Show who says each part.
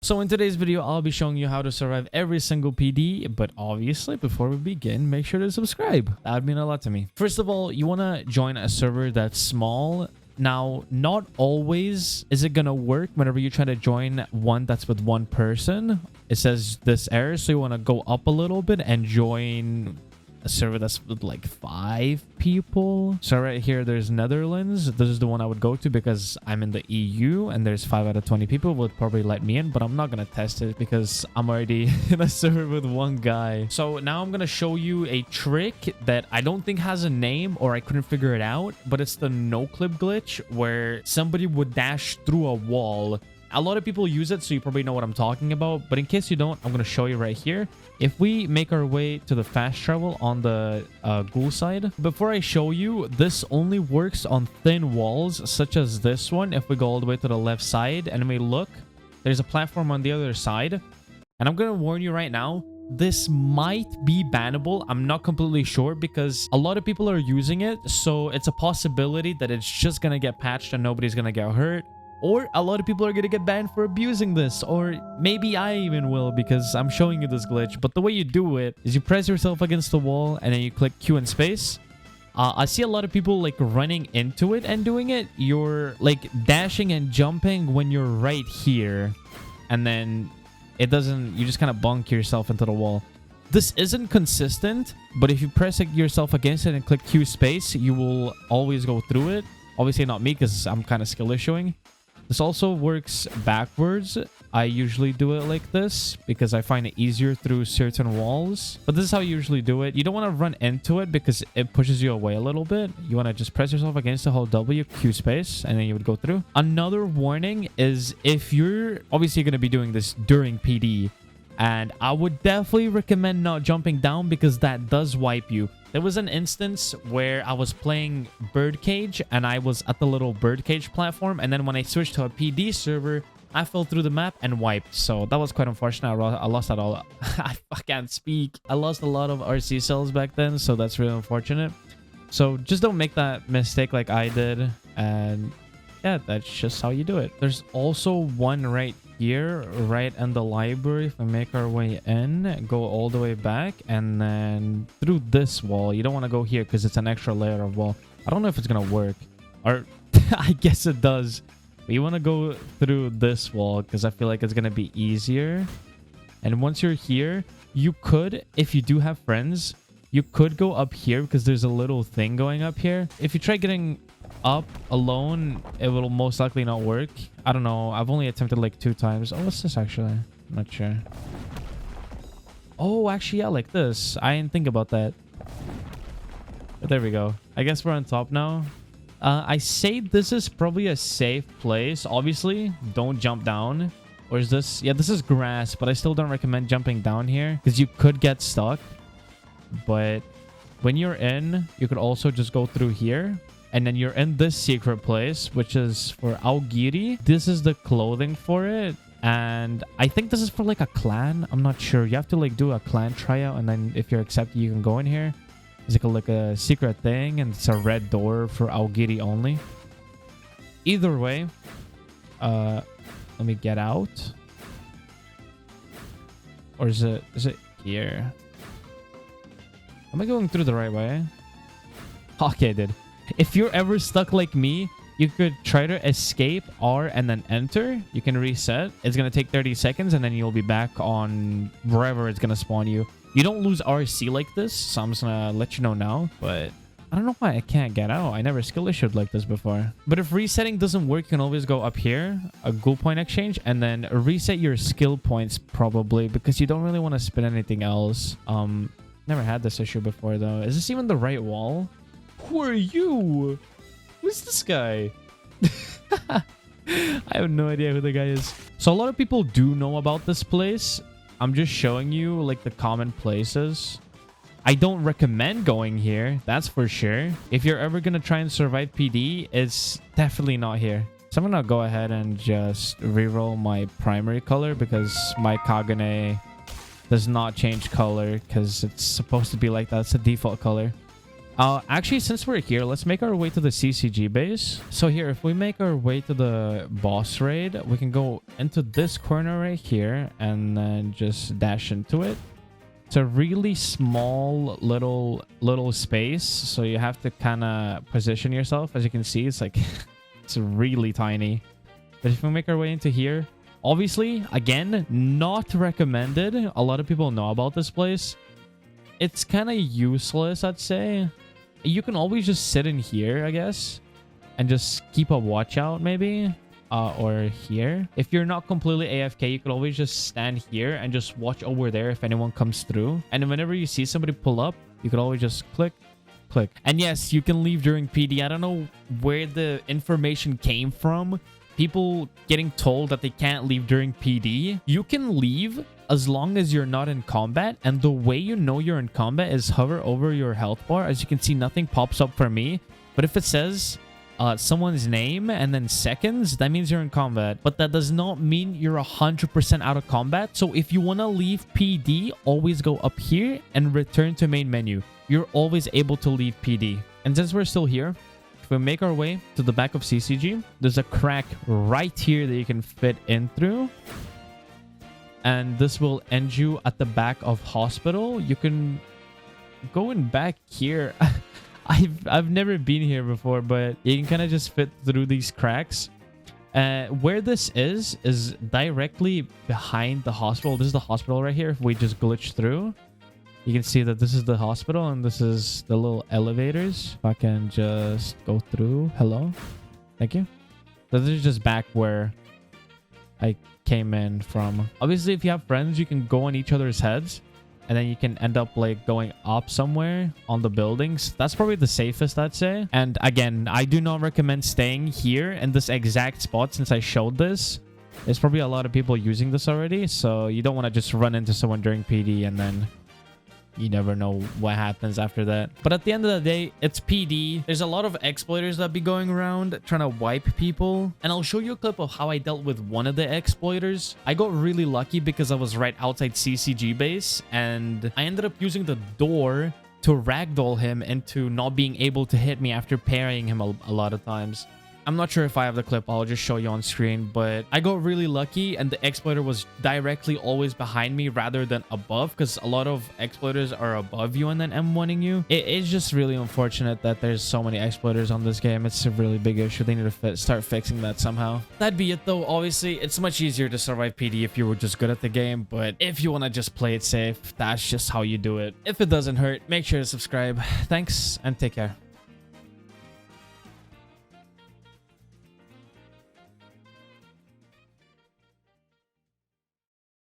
Speaker 1: So in today's video, I'll be showing you how to survive every single PD, but obviously before we begin, make sure to subscribe. That would mean a lot to me. First of all, you want to join a server that's small. Now, not always is it going to work whenever you try to join one that's with one person. It says this error, so you want to go up a little bit and join a server that's with like 5 people. So right here, there's Netherlands. This is the one I would go to because I'm in the EU and there's 5 out of 20 people would probably let me in, but I'm not going to test it because I'm already in a server with one guy. So now I'm going to show you a trick that I don't think has a name, or I couldn't figure it out, but it's the no clip glitch where somebody would dash through a wall. A lot of people use it, so you probably know what I'm talking about. But in case you don't, I'm going to show you right here. If we make our way to the fast travel on the Ghoul side, before I show you, this only works on thin walls, such as this one. If we go all the way to the left side and we look, there's a platform on the other side. And I'm going to warn you right now, this might be bannable. I'm not completely sure because a lot of people are using it. So it's a possibility that it's just going to get patched and nobody's going to get hurt. Or a lot of people are going to get banned for abusing this. Or maybe I even will because I'm showing you this glitch. But the way you do it is you press yourself against the wall and then you click Q and space. I see a lot of people like running into it and doing it. You're like dashing and jumping when you're right here. And then it doesn't... You just kind of bonk yourself into the wall. This isn't consistent. But if you press yourself against it and click Q space, you will always go through it. Obviously not me because I'm kind of skill issuing. This also works backwards. I usually do it like this because I find it easier through certain walls. But this is how you usually do it. You don't want to run into it because it pushes you away a little bit. You want to just press yourself against the whole W, Q space, and then you would go through. Another warning is if you're obviously going to be doing this during PD, and I would definitely recommend not jumping down because that does wipe you. There was an instance where I was playing Birdcage and I was at the little Birdcage platform. And then when I switched to a PD server, I fell through the map and wiped. So that was quite unfortunate. I lost that all. I can't speak. I lost a lot of RC cells back then. So that's really unfortunate. So just don't make that mistake like I did. And yeah, that's just how you do it. There's also one right here, right in the library. If we make our way in, go all the way back, and then through this wall. You don't want to go here because it's an extra layer of wall. I don't know if it's gonna work, or I guess it does. But you want to go through this wall because I feel like it's gonna be easier. And once you're here, you could, if you do have friends, you could go up here because there's a little thing going up here. If you try getting up alone, it will most likely not work. I don't know. I've only attempted like 2 times. Oh, what's this actually? I'm not sure. Oh, actually, yeah, like this. I didn't think about that. But there we go. I guess we're on top now. I say this is probably a safe place. Obviously, don't jump down. Or is this... Yeah, this is grass, but I still don't recommend jumping down here because you could get stuck. But when you're in, you could also just go through here. And then you're in this secret place, which is for Augiri. This is the clothing for it. And I think this is for like a clan. I'm not sure. You have to like do a clan tryout. And then if you're accepted, you can go in here. It's like a secret thing. And it's a red door for Augiri only. Either way. Let me get out. Or is it here? Am I going through the right way? Okay, dude. If you're ever stuck like me, you could try to escape R and then enter. You can reset. It's going to take 30 seconds and then you'll be back on wherever it's going to spawn you. You don't lose RC like this, so I'm just going to let you know now. But I don't know why I can't get out. I never skill issued like this before. But if resetting doesn't work, you can always go up here, a Ghoul point exchange, and then reset your skill points probably because you don't really want to spin anything else. Never had this issue before though. Is this even the right wall? Who are you? Who's this guy? I have no idea who the guy is. So a lot of people do know about this place. I'm just showing you like the common places. I don't recommend going here. That's for sure. If you're ever going to try and survive PD, it's definitely not here. So I'm going to go ahead and just reroll my primary color because my Kagane does not change color because it's supposed to be like that. It's the default color. Actually, since we're here, let's make our way to the CCG base. So here, if we make our way to the boss raid, we can go into this corner right here and then just dash into it. It's a really small little space, so you have to kind of position yourself. As you can see, it's like it's really tiny. But if we make our way into here, obviously, again, not recommended. A lot of people know about this place. It's kind of useless, I'd say. You can always just sit in here, I guess, and just keep a watch out, maybe. Or here. If you're not completely AFK, you could always just stand here and just watch over there if anyone comes through. And whenever you see somebody pull up, you could always just click. And yes, you can leave during PD. I don't know where the information came from. People getting told that they can't leave during PD. You can leave as long as you're not in combat. And the way you know you're in combat is hover over your health bar. As you can see, nothing pops up for me. But if it says someone's name and then seconds, that means you're in combat. But that does not mean you're 100% out of combat. So if you want to leave PD, always go up here and return to main menu. You're always able to leave PD. And since we're still here, if we make our way to the back of CCG, there's a crack right here that you can fit in through. And this will end you at the back of hospital. You can go in back here. I've never been here before, but you can kind of just fit through these cracks. Where this is directly behind the hospital. This is the hospital right here. If we just glitch through, you can see that this is the hospital and this is the little elevators. If I can just go through. Hello. Thank you. So this is just back where I came in from. Obviously, if you have friends, you can go on each other's heads. And then you can end up like going up somewhere on the buildings. That's probably the safest, I'd say. And again, I do not recommend staying here in this exact spot since I showed this. There's probably a lot of people using this already. So you don't want to just run into someone during PD and then you never know what happens after that. But at the end of the day, it's PD. There's a lot of exploiters that be going around trying to wipe people. And I'll show you a clip of how I dealt with one of the exploiters. I got really lucky because I was right outside CCG base. And I ended up using the door to ragdoll him into not being able to hit me after parrying him a lot of times. I'm not sure if I have the clip. I'll just show you on screen. But I got really lucky and the exploiter was directly always behind me rather than above. Because a lot of exploiters are above you and then M1ing you. It's just really unfortunate that there's so many exploiters on this game. It's a really big issue. They need to start fixing that somehow. That'd be it though. Obviously, it's much easier to survive PD if you were just good at the game. But if you want to just play it safe, that's just how you do it. If it doesn't hurt, make sure to subscribe. Thanks and take care.